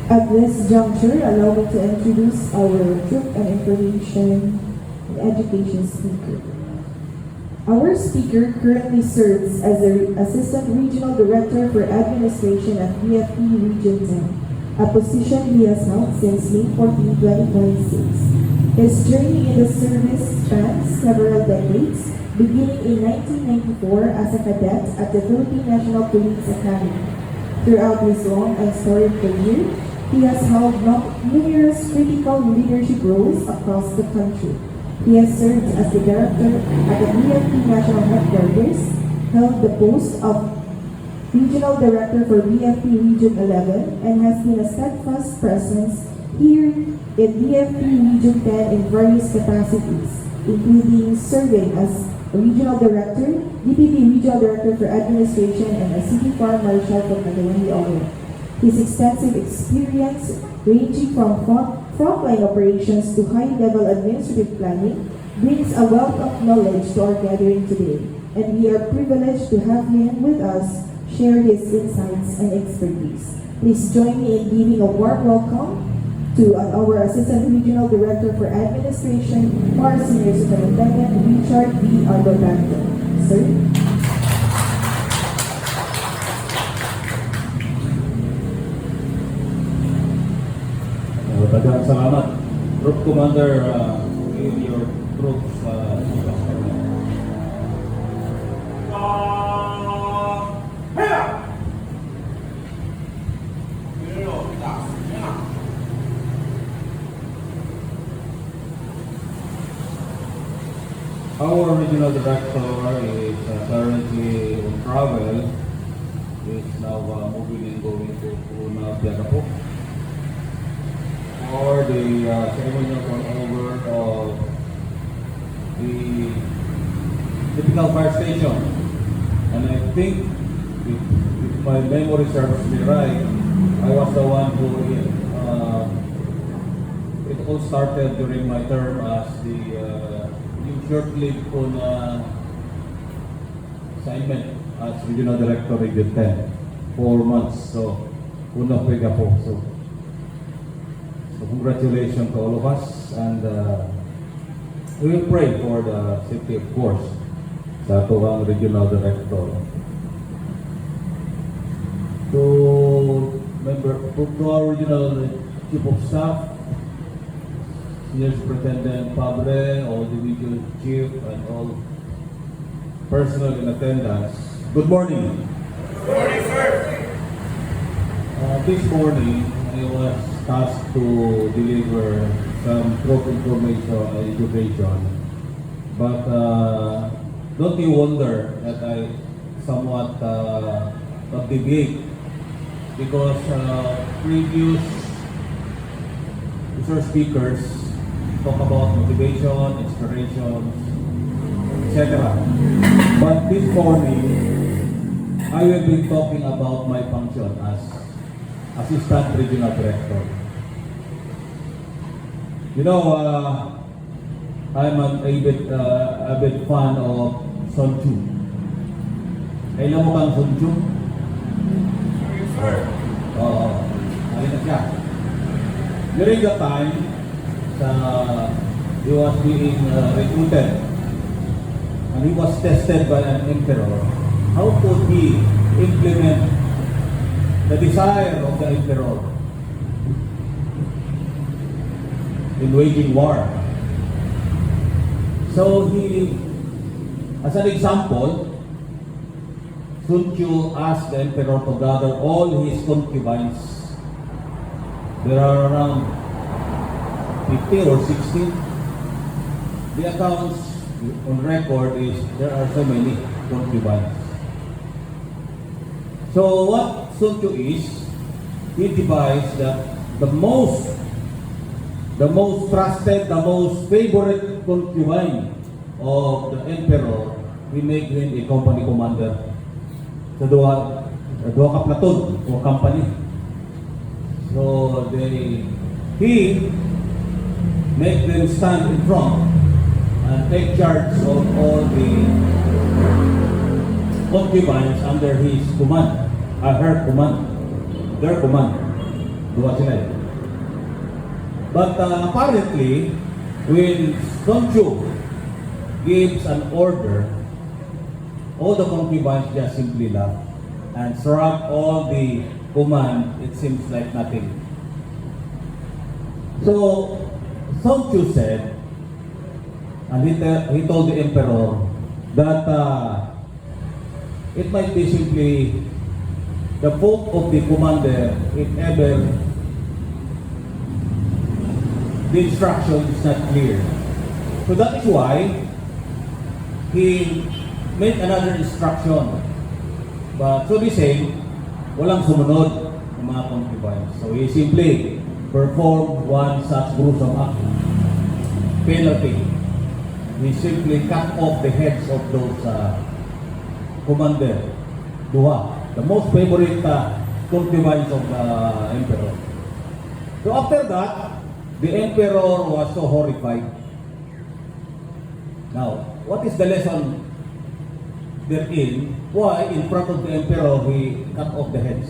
At this juncture, allow me to introduce our Truth and Information and Education speaker. Our speaker currently serves as the Assistant Regional Director for Administration at BFP Region 10, a position he has held since May 14, 2026. His journey in the service spans several decades, beginning in 1994 as a cadet at the Philippine National Police Academy. Throughout his long and storied career, he has held numerous critical leadership roles across the country. He has served as the director at the BFP National Headquarters, held the post of Regional Director for BFP Region 11, and has been a steadfast presence here in BFP Region 10 in various capacities, including serving as Regional Director, DPP Regional Director for Administration, and a City Fire Marshal for Cagayan de Oro. His extensive experience, ranging from frontline operations to high-level administrative planning, brings a wealth of knowledge to our gathering today, and we are privileged to have him with us share his insights and expertise. Please join me in giving a warm welcome to our Assistant Regional Director for Administration, our Senior Superintendent, Richard V. Arbotanto. Sir? Daghang salamat. Troop Commander, in your troops, Our regional director is currently on travel. Is now moving and going to Una Biagapo for the ceremonial turnover of the typical fire station. And I think, if my memory serves me right, I was the one who it all started during my term as the short-lived on assignment as Regional Director Region 10, 4 months. So, Una Biagapo. So congratulations to all of us, and we will pray for the safety, of course, sa tuwang Regional Director. To our Regional Chief of Staff, Senior Superintendent Pabre, all Division Chief, and all personnel in attendance, good morning. Good morning, sir. This morning, I was tasked to deliver some troop information and education. But don't you wonder that I somewhat deviate, because previous speakers talk about motivation, inspirations, etc. But this morning, I will be talking about my function as Assistant Regional Director. You know, I'm an avid fan of Sun Tzu. Kailan mo kang Sun Tzu? Sir. Oo. Ayun na siya. During the time, he was being recruited and he was tested by an emperor. How could he implement the desire of the emperor in waging war? So he, as an example, Sun Tzu asked the emperor to gather all his concubines. There are around 50 or 60. The accounts on record is there are so many concubines. So what Sun Tzu is, he devised that the most trusted, the most favorite concubine of the emperor, he made him a company commander sa duha ka platoon o company. So he made them stand in front and take charge of all the concubines under his command, her command, their command. Duwa sila eh. But apparently, when Sun Tzu gives an order, all the concubines just simply laugh and shrug all the command. It seems like nothing. So Sun Tzu said, and he told the emperor that it might be simply the fault of the commander if ever the instruction is not clear. So that is why he made another instruction. But so they say, walang sumunod ng mga concubines. So he simply performed one such gruesome act. Penalty. He simply cut off the heads of those commander. Duha. The most favorite concubines of the emperor. So after that, the emperor was so horrified. Now, what is the lesson therein? Why in front of the emperor we cut off the heads?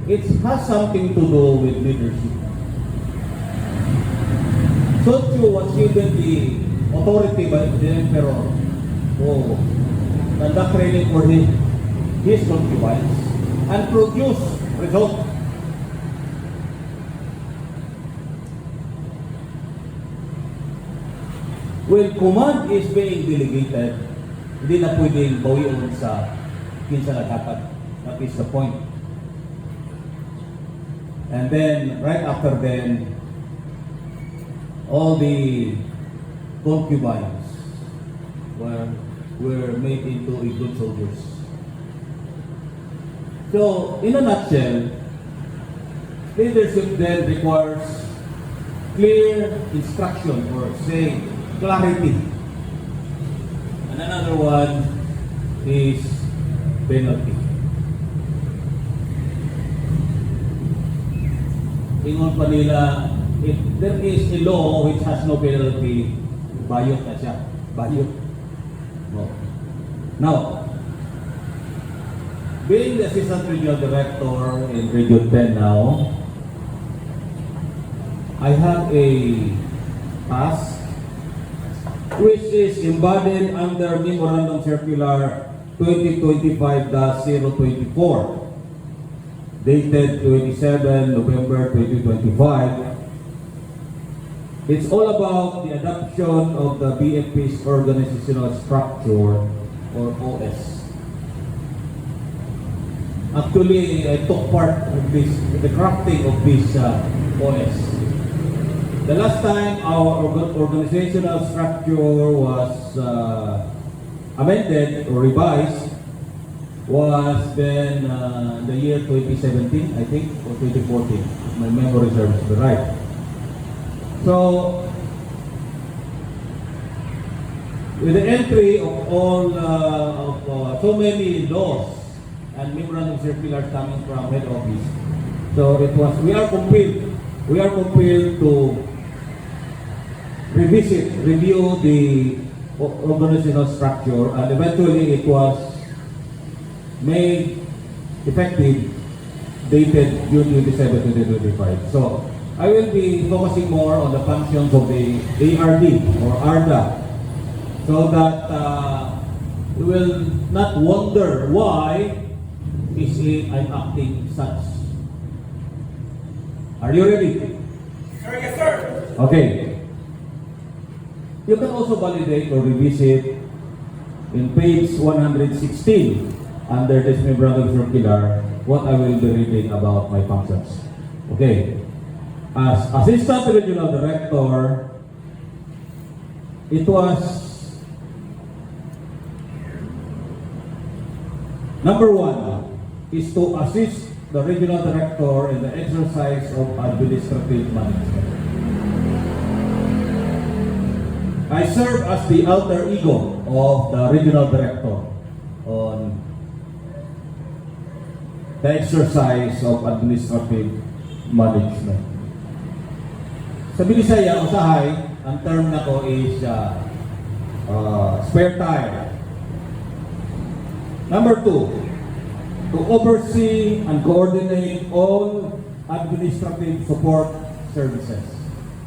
It has something to do with leadership. Sun Tzu was given the authority by the emperor to conduct training for his concubines and produce results. When command is being delegated, hindi na pwedeng bawiin sa kinsa naghatag. That is the point. And then, right after then, all the concubines were made into good soldiers. So, in a nutshell, leadership then requires clear instruction or say clarity. And another one is penalty. Ingon pa nila, if there is a law which has no penalty, bayot na siya. Bayot. No. Now, being the Assistant Regional Director in Region 10 now, I have a task which is embodied under Memorandum Circular 2025-024 dated 27 November 2025. It's all about the adoption of the BFP's organizational structure or OS. Actually, I took part of this, the crafting of this OS. The last time our organizational structure was amended or revised was then the year 2017, I think, or 2014. My memory serves me right. So, with the entry of all so many laws and memorandum circulars coming from head office, so it was we are compelled to review the organizational structure, and eventually it was made effective dated June 27, 2025. So I will be focusing more on the functions of the ARD or ARDA, so that we will not wonder why is it I'm acting such. Are you ready? Sir, yes, sir. Okay. You can also validate or revisit in page 116 under this memorandum circular what I will be reading about my functions. Okay. As Assistant Regional Director, it was number one is to assist the Regional Director in the exercise of administrative management. I serve as the alter ego of the Regional Director on the exercise of administrative management. Sa Binisaya, usahay, ang term na ko is spare tire. Number two, to oversee and coordinate all administrative support services.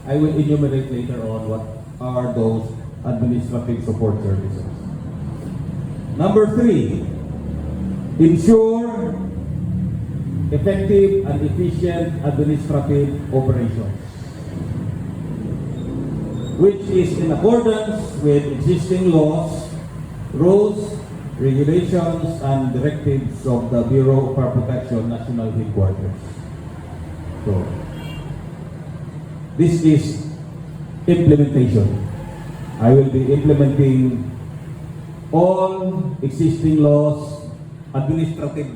I will enumerate later on what are those administrative support services. Number 3, ensure effective and efficient administrative operations, which is in accordance with existing laws, rules, regulations, and directives of the Bureau of Fire Protection National Headquarters. So, this is implementation. I will be implementing all existing laws, administrative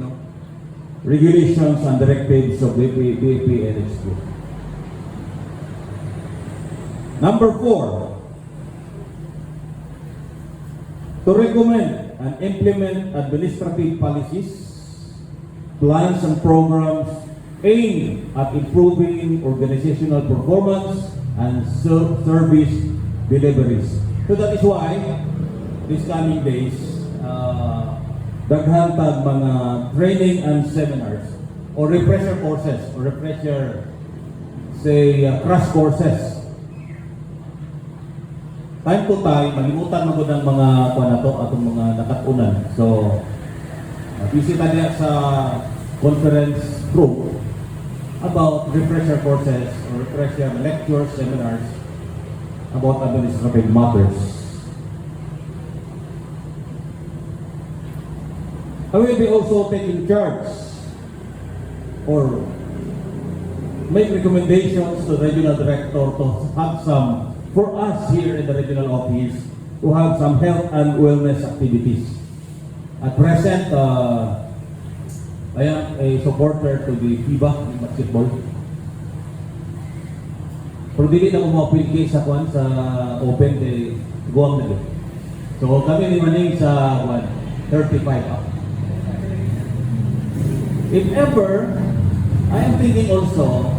regulations, and directives of BFP and HQ. Number 4, to recommend and implement administrative policies, plans, and programs aimed at improving organizational performance and service deliveries. So that is why this coming days, daghan tag mga training and seminars or refresher courses or crash courses. Time to time, malimutan mo ng mga kuha na to atong mga nakatunan. So, bisita niya sa conference group about refresher courses or refresher lectures, seminars about administrative matters. I will be also taking charge or make recommendations to the regional director to have some, for us here in the regional office, to have some health and wellness activities. At present, I am a supporter to the FIBA in basketball. Pero dili na ko mapilgi sa kwan sa open de Guam na din. So kami ni Maning sa 35 up. If ever, I am thinking also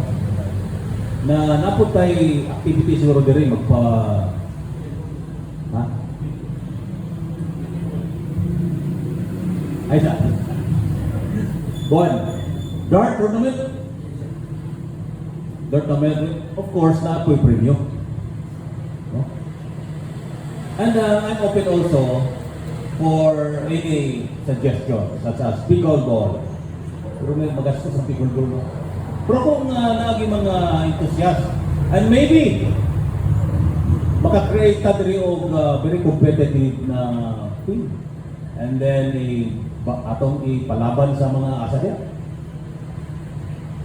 na naputay activity siguro din magpa ay sa dart tournament, of course na ako'y premium, no? And I'm open also for any suggestions such as pickleball. Pero may magastos ang pickleball, no? Pero kung naagi mga enthusiast, and maybe maka-create ta diri og very competitive na team, and then atong ipalaban sa mga asa diya.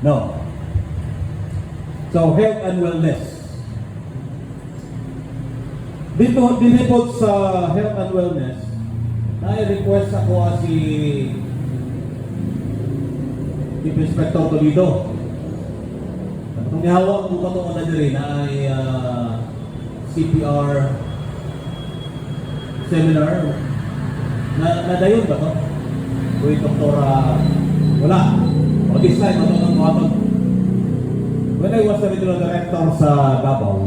No. So, health and wellness. Dito sa health and wellness, na-request ako si Chief Inspector Toledo. Kung nihawak mo ka itong na diri na ay CPR seminar, nadayon ba ito? Uy, Doktora, wala. O this time, matutong mo. When I was the regional director sa Davao,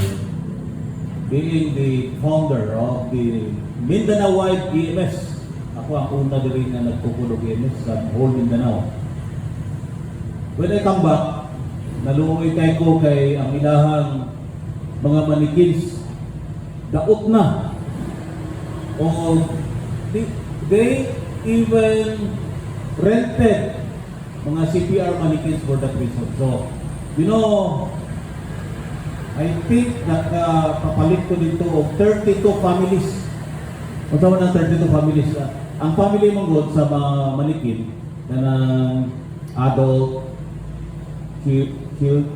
being the founder of the Mindanao-wide EMS, ako ang una din na nagkukulog EMS sa whole Mindanao. When I come back, naluoy ko kay ang ilahang mga manikins, daot na. O they even rented mga CPR mannequins for that reason. So, you know, I think that kapalit ko dito of 32 families. Matawag ng 32 families. Ang family mong sa mga manikin na ng adult,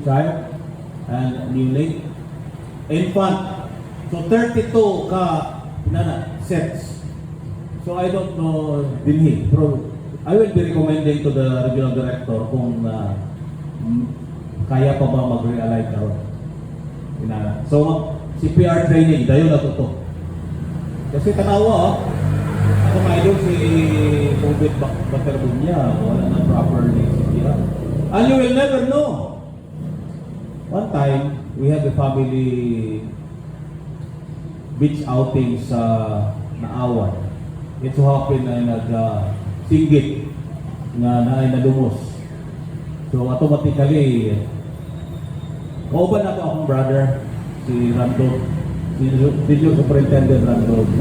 child, and neonate, infant. So 32 ka sets. So I don't know dinhi. Pero I will be recommending to the regional director kung kaya pa ba mag-realign karon. So, CPR training, dayon na to. Kasi tanawa, ako ma-idol si COVID Baterbunya, wala na properly CPR. And you will never know. One time, we had a family beach outing sa Naawan. It so happened na nag-singgit nga naay nadumos. So automatically, kauban ako akong brother, si Randolph, si Video Superintendent Randolph.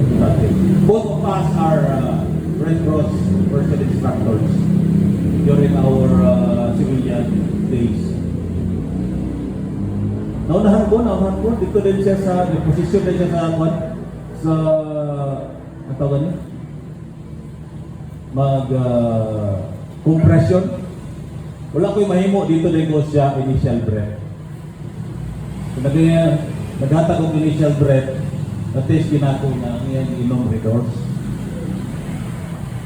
Both of us are Red Cross first instructors during our civilian days. Naunahan ko, dito din siya sa, position din siya sa, ang tawag niya? Compression. Wala ko yung mahimo dito din ko siya initial breath. So, naghatag ko initial breath, at least ginako na ang inom redoors.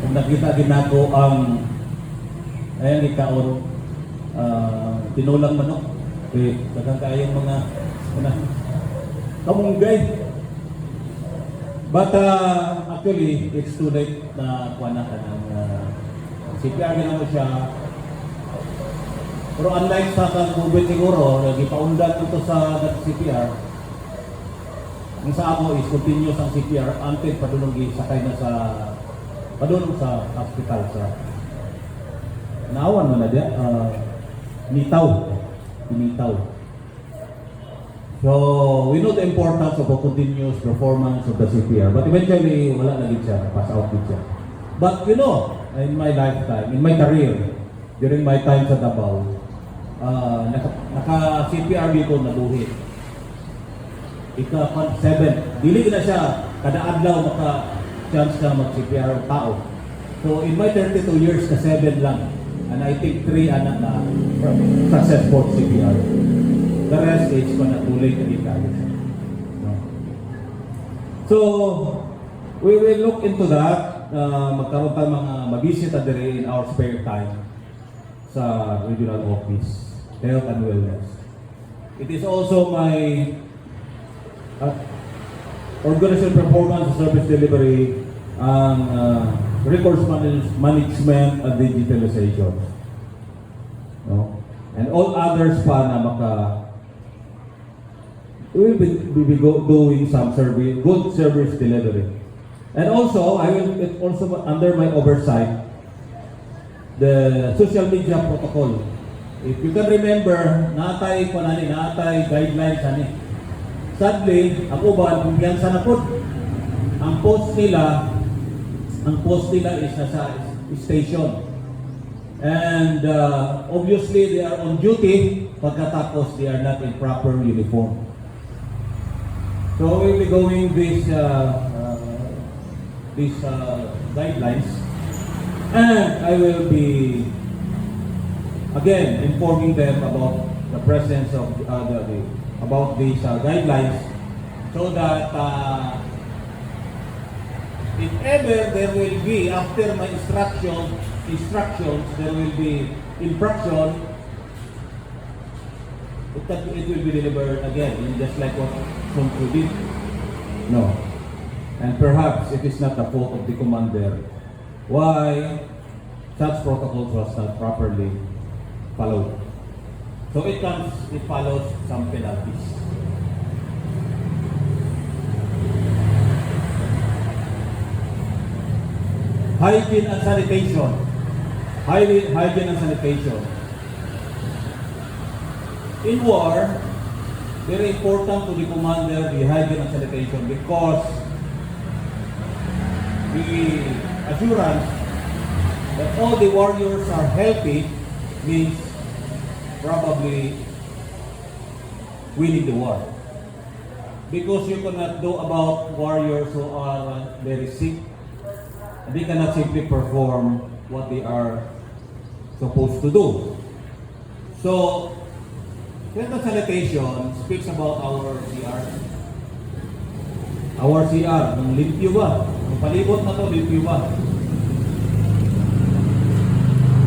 Kung nakita ginako ang ayan ikaon tinulang manok. Daghang kayong mga kamunggay. But actually, it's too late na kuha na ka ng CPR ginawa siya. Pero unlike sa COVID siguro, ipaundan ito sa CPR. Ang sa ako is continuous ang CPR until padulong sakay na padulong sa hospital sa naawan mo na diya, Nitaw. So, we know the importance of a continuous performance of the CPR, but eventually, wala na din siya, pass out din siya. But you know, in my lifetime, in my career, during my time sa Davao, naka-CPR dito na buhit. Ika-7, dili na siya, kada adlaw maka-chance na mag-CPR ang tao. So, in my 32 years, ka-7 lang. And I think 3 anak na successful CPR. The rest is too late to get tayo. So, we will look into that. Magkaroon tayo mga mabisita din in our spare time sa regional office, health and wellness. It is also my organizational performance service delivery and records management and digitalization. No? And all others pa na we will be doing some service, good service delivery. And also, I will, it also under my oversight, the social media protocol. If you can remember, naatay guidelines ani. Sadly, ang uban, kumpiyansa na po. Ang post nila is nasa station. And obviously, they are on duty, pagkatapos they are not in proper uniform. So we'll be going these guidelines, and I will be again informing them about the presence of about these guidelines, so that if ever there will be, after my instructions, there will be infraction, it will be delivered again, just like what Sonko did. No. And perhaps it is not the fault of the commander why such protocols was not properly followed. So it follows some penalties. Hygiene and sanitation. Hygiene and sanitation. In war, very important to the commander, the hygiene and sanitation, because the assurance that all the warriors are healthy means probably winning the war. Because you cannot do about warriors who are very sick. They cannot simply perform what they are supposed to do. So, health and sanitation speaks about our CR. Our CR, ng limpyo ba? Ang palibot na to, limpyo ba?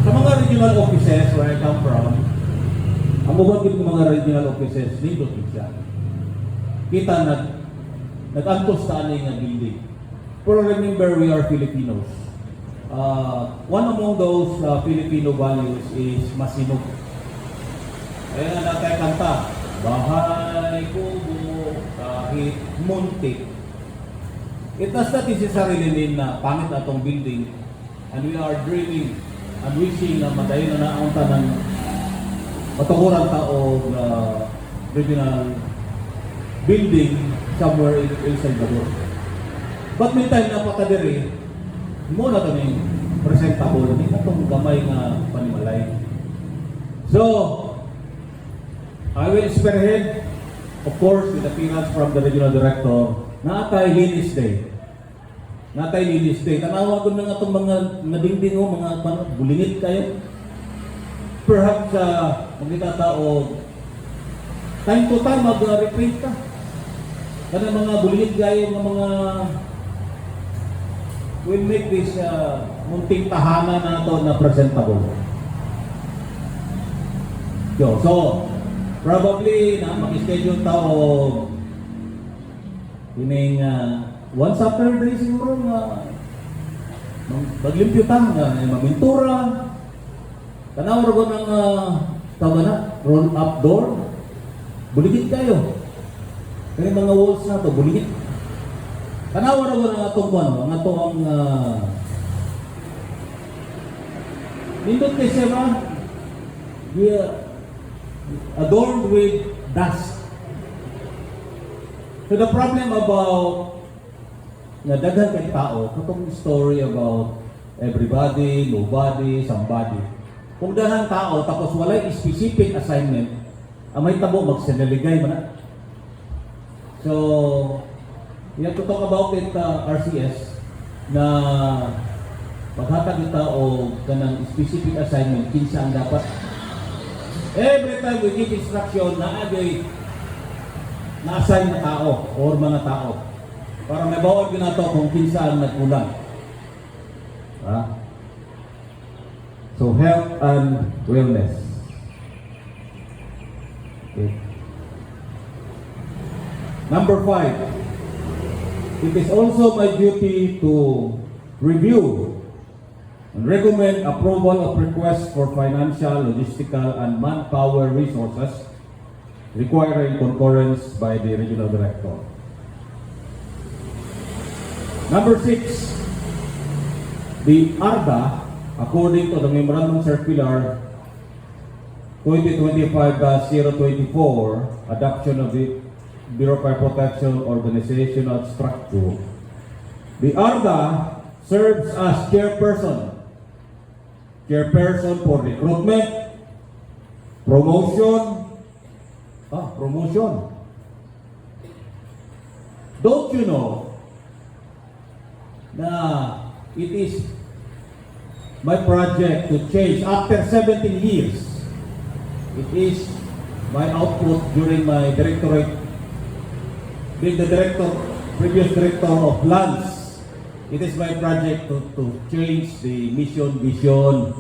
Sa mga regional offices where I come from, ang mabagin ng mga regional offices, nindot siya. Kita nag-antos taaning ng building. Pero remember, we are Filipinos. One among those Filipino values is masinog. Kaya nga natay kanta, bahay, kubo, kahit muntik. It does not necessarily mean na pangit na itong building, and we are dreaming and wishing na madayon na naunta ng matukuran ta og regional building somewhere in El Salvador. But meantime, napakadiri, mo na kami presentable, hindi na itong gamay nga panimalay. So, I will spearhead, of course, with appearance from the regional director, na atay Linis Day. Natay Linis Day. Tanawa ko na nga itong mga nadingding o mga bulingit kayo. Perhaps magkita tao, time to time mag-reprint ka. Kana mga bulingit kayo, mga will make this munting tahanan na ito na presentable. So, probably na mag-schedule tao ining one Saturday siguro nga maglimpyo ta nga mamintura. Tanaw ra ko ng tawag na roll up door. Buligit kayo. Kani mga walls na to buligit. Tanaw ra ko ng atong kuan, ang atong nindot kay siya ba? Adorned with dust. So the problem about na daghan kay tao, katong story about everybody, nobody, somebody. Kung daghang tao tapos walay specific assignment, may tabo magseneligay man na. So, we have to talk about it RCS na maghatag kita o kanang specific assignment kinsa ang dapat. Every time we give instruction na agay na-assign na tao or mga tao para may bawat ginato kung kinsa ang nagkulang. So, health and wellness. Okay. Number 5. It is also my duty to review and recommend approval of requests for financial, logistical, and manpower resources requiring concurrence by the regional director. Number 6, the ARDA, according to the Memorandum Circular 2025-024, adoption of the Bureau of Fire Protection Organizational Structure, the ARDA serves as chairperson for recruitment, promotion. Don't you know na it is my project to change after 17 years. It is my output during my directorate, being the previous director of lands. It is my project to change the mission, vision,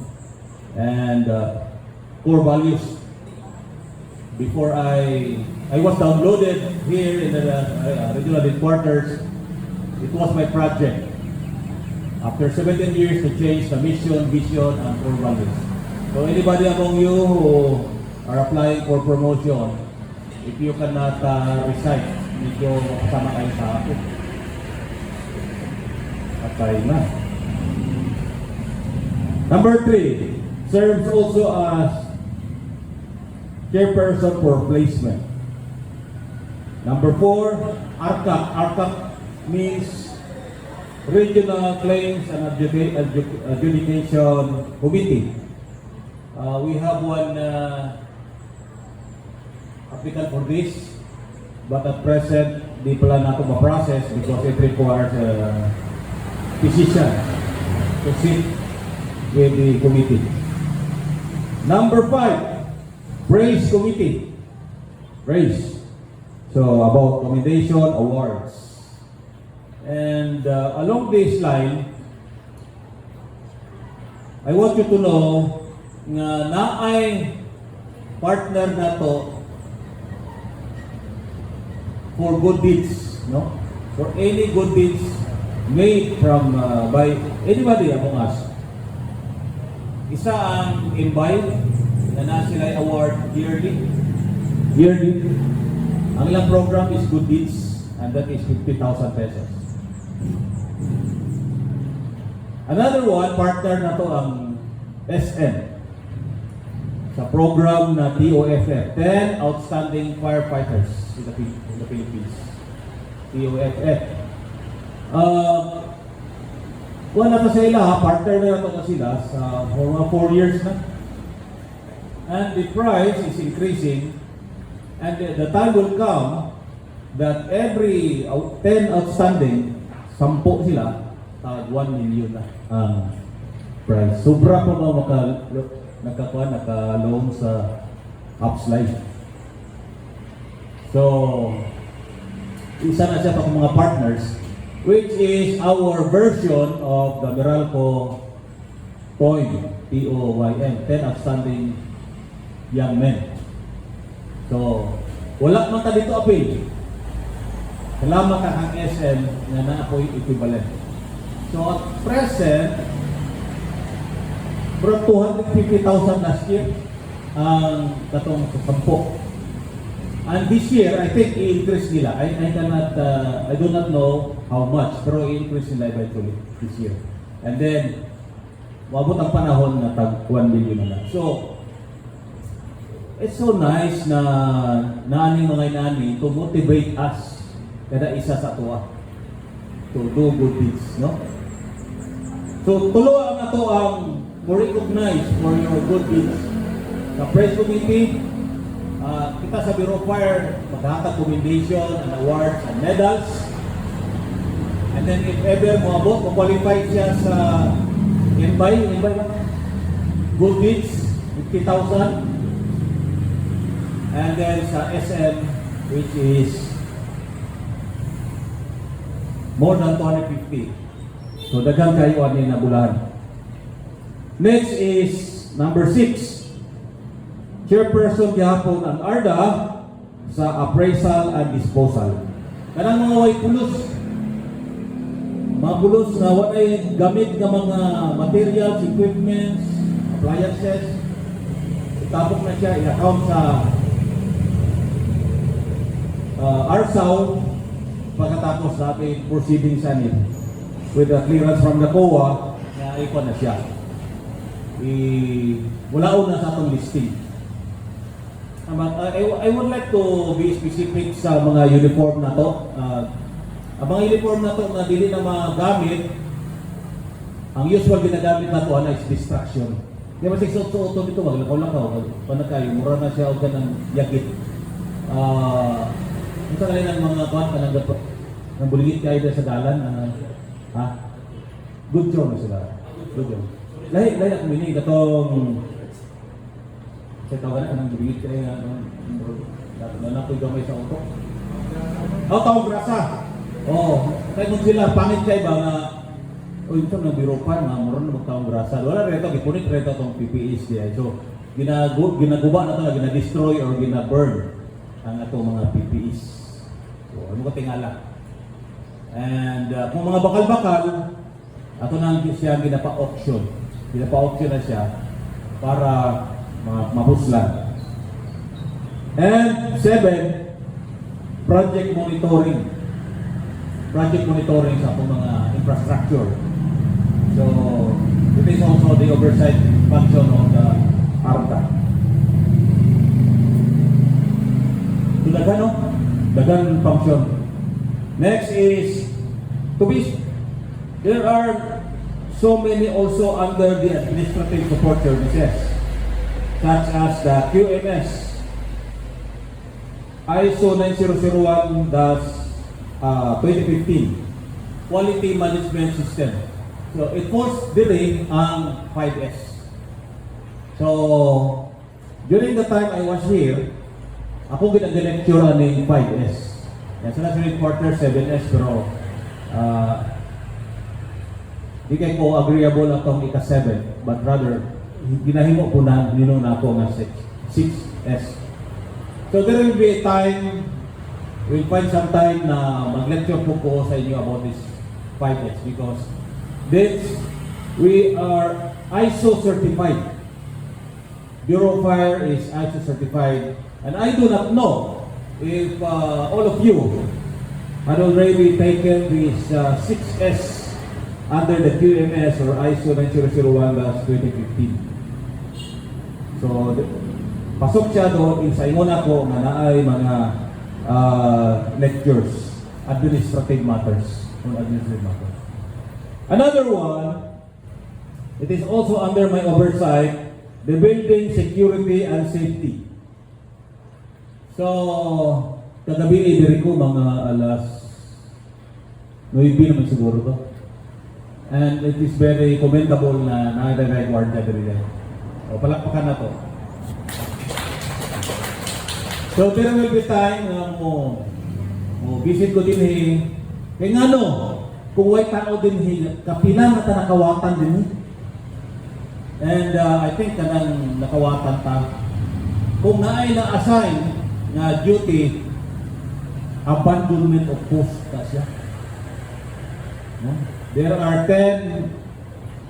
and core values. Before I was downloaded here in the regional headquarters, it was my project. After 17 years to change the mission, vision, and core values. So anybody among you who are applying for promotion, if you cannot recite, medyo makasama kayo sa akin. Patay na. Number 3, serves also as chairperson for placement. Number 4, ARCAC. ARCAC means Regional Claims and Adjudication Committee. We have one applicant for this, but at present, di pala nato ma-process because it requires a physician to sit with the committee. Number 5, Praise Committee. Praise. So, about commendation, awards. And along this line, I want you to know nga naay partner na to for good deeds, no? For any good deeds made from by anybody among us. Isa ang imbibe na sila award yearly. Ang ilang program is good deeds and that is 50,000 pesos. Another one, partner na to ang SM. sa program na TOFF, 10 Outstanding Firefighters in the Philippines. TOFF. Wala na sila, partner na ito na sila sa for mga 4 years na. And the price is increasing, and the time will come that every 10 outstanding, 10 sila, 1 million na ang price. Sobra pa ba naka-loan sa Upslide. So, isa na siya sa mga partners, which is our version of the Meralco TOYM, TOYM, 10 outstanding young men. So, wala man ta dito appeal. Salamat ka ang SM na naapoy equivalent. So, at present, from 250,000 last year ang katong sa 10. And this year, I think i-increase nila. I do not know how much, pero i-increase nila eventually this year. And then, mabot ang panahon na tag 1 million na. So, it's so nice na naaning mga inani to motivate us kada isa sa tuwa to do good deeds, no? So, tulo ang ato ang recognize for your good deeds. Sa press committee, kita sa Bureau of Fire, maghahatag commendation and awards and medals. And then if ever moabot, qualify siya sa invite ba? Good deeds, 50,000. And then sa SM, which is more than 250. So daghang kayo ani na bulahan. Next is number 6. Chairperson gihapon ang ARDA sa appraisal and disposal. Kanang mga way pulos. Mga pulos na walay gamit nga mga materials, equipments, appliances. Itapok na siya i-account sa RSAW pagkatapos natin proceeding sa nil with the clearance from the COA na ikon na siya. Wala na sa atong listing. I would like to be specific sa mga uniform na to. Ang mga uniform na to na dili na magamit, ang usual ginagamit na to is distraction. Di ba 6-8 dito, maglakaw-lakaw. Panakayo, mura na siya o ka ng yakit. Ito kalin ang mga kuwan ka ng buligit kayo sa dalan. Good job na sila. Good job. Lahi ako minig. Itong sa tawagan ka ng buligit kayo nanakoy gamay sa utok. Taong grasa. Kaya kung sila, pangit kayo ba nga ito ng biropan, mura na magtaong grasa. Wala rin ito, gipunit rin ito itong PPEs diya. So, ginaguba na ito, ginadestroy or ginaburn ang itong mga PPEs. So, ano ka tingala? And kung mga bakal-bakal, ato na siya ginapa-auction. Ginapa-auction na siya para mapuslan. And 7, project monitoring. Project monitoring sa itong mga infrastructure. So, it is also the oversight function of the ARTA. So, dagan function. Next is, there are so many also under the administrative support services, such as the QMS, ISO 9001-2015, Quality Management System. So, it falls din ang 5S. So, during the time I was here, ako ginag-lecture ng 5S. Yan, sila sa quarter 7S, pero di kayo ko agreeable atong ika-7, but rather, ginahimo po na nino na ako nga 6S. So, there will be a time, we'll find some time na mag-lecture po ko sa inyo about this 5S because we are ISO certified. Bureau of Fire is ISO certified, and I do not know if all of you had already taken this 6S under the QMS or ISO 9001-2015. So pasok siya doon sa ingon ako nga naay mga lectures, administrative matters, on administrative matters. Another one, it is also under my oversight, the building security and safety. So, kagabi diri ko mga alas 9 naman siguro to. And it is very commendable na nagda-record na diri. O palakpakan na to. So, there will be time na mo visit ko din kay ngano kung way tao din kapila na ta nakawatan din. And I think kanang nakawatan ta kung naay na assign nga duty, abandonment of post ta siya. No? There are 10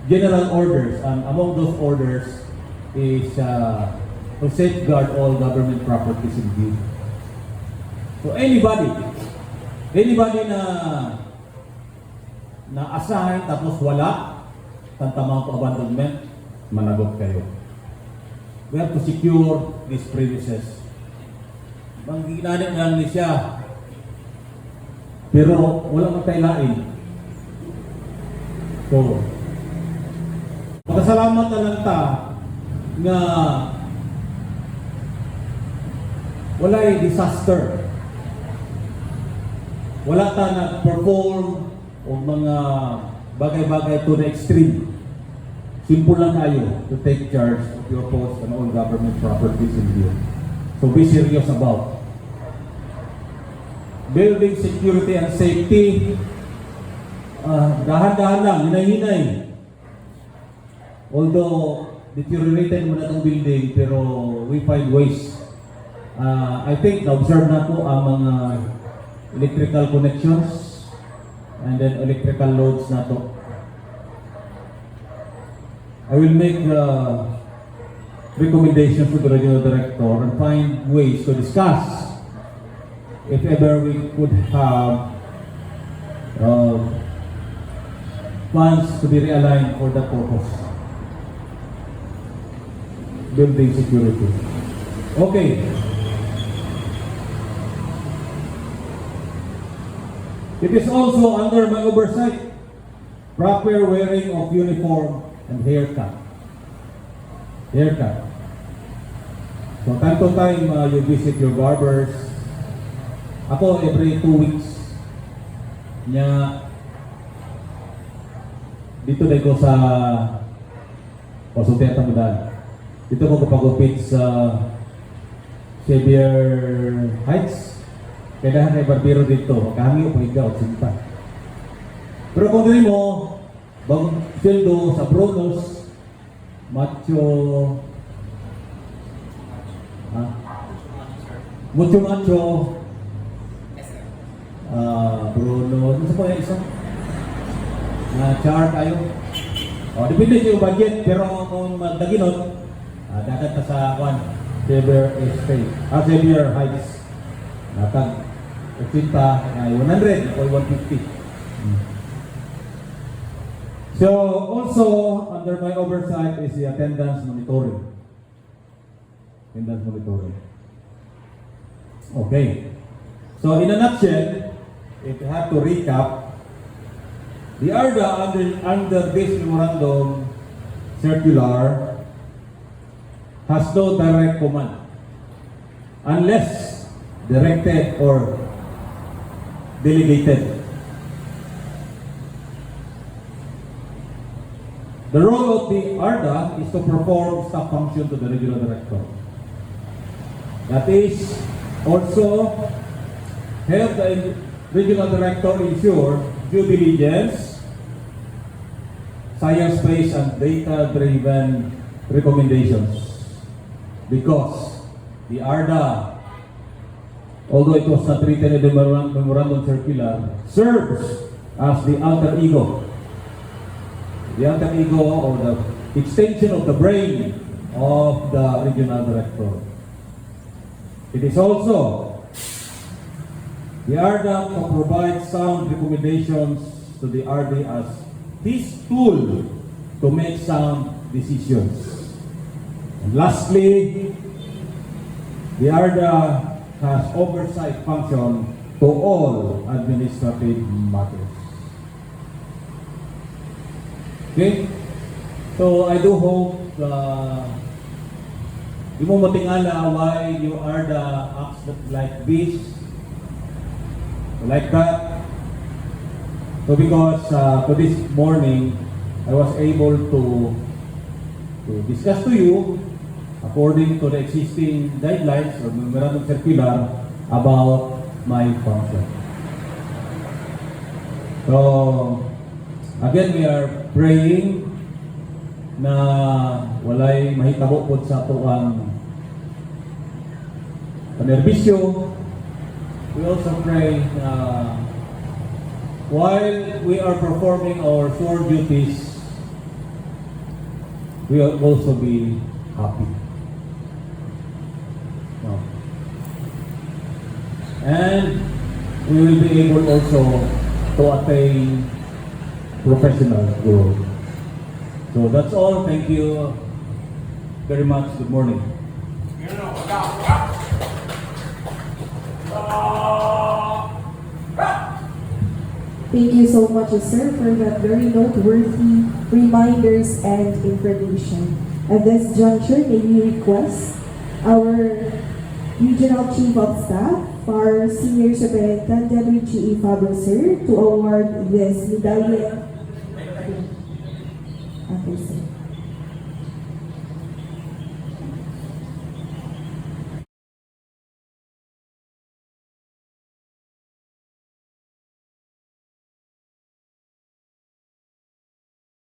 general orders, and among those orders is to safeguard all government properties in view. So anybody na assign tapos wala, tantamount to abandonment, managot kayo. We have to secure these premises. Mangginanit lang ni siya, pero wala magtaylain. So, magkasalamat na lang ta nga wala'y disaster. Wala ta nag-perform o mga bagay-bagay to the extreme. Simple lang kayo to take charge of your post and all government properties in view. So be serious about building security and safety. Dahan-dahan lang, hinay-hinay. Although deteriorated mo na itong building, pero we find ways. I think na-observe na po ang mga electrical connections and then electrical loads na to. I will make recommendations to the regional director and find ways to discuss if ever we could have funds to be realigned for that purpose. Building security. Okay. It is also under my oversight, proper wearing of uniform and haircut. Haircut. So time to time, you visit your barbers. Ako, every 2 weeks, dito dahil ko sa Suteta Mudan. Dito ko kapagupit sa Xavier Heights. Kaya dahil may barbero dito, kami o pahiga o sinta. Pero kung dili mo, bagong sildo sa Bruno's, macho, mucho macho, Bruno, ano sa pa yung isa? Char tayo. Depende sa yung budget, pero kung magdaginot, dagat pa sa Xavier Estate, Xavier Heights. Natag, 80, 100 or 150. So, also, under my oversight is the attendance monitoring. Attendance monitoring. Okay. So, in a nutshell, if you have to recap, the ARDA under this memorandum circular has no direct command unless directed or delegated. The role of the ARDA is to perform staff function to the regional director. That is also help the regional director ensure due diligence, science-based and data-driven recommendations. Because the ARDA, although it was not written in the memorandum circular, serves as the alter ego. The alter ego or the extension of the brain of the regional director. It is also the ARDA to provide sound recommendations to the RD as his tool to make sound decisions. And lastly, The ARDA has oversight function to all administrative matters. Okay? So I do hope di mo matingala why you ARDA acts like this, like that. So because to this morning, I was able to discuss to you according to the existing guidelines or memorandum circular about my function. So again, we are praying na walay mahitabo po sa tuang panerbisyo. We also pray na while we are performing our sworn duties, we will also be happy. No. And we will be able also to attain professional growth. So that's all. Thank you very much. Good morning. Thank you so much, sir, for that very noteworthy reminders and information. At this juncture, may we request our Regional Chief of Staff, our Senior Superintendent Richie E. Fabro, sir, to award this medallion. Okay, sir.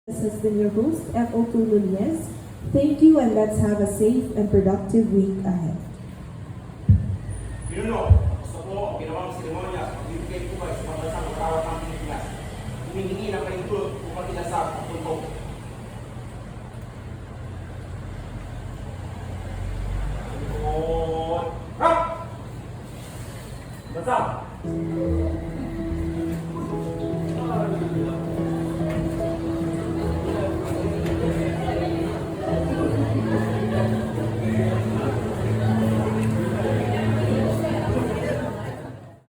This has been your host, F.O. Nunez. Thank you, and let's have a safe and productive week ahead. Gusto ko ang ginawang seremonya, pagbibigay po kayo sa pagdasang karawat ng Pilipinas. Humihingi ng kalingkod upang ilasap ang tuntong. Rap! Dasal!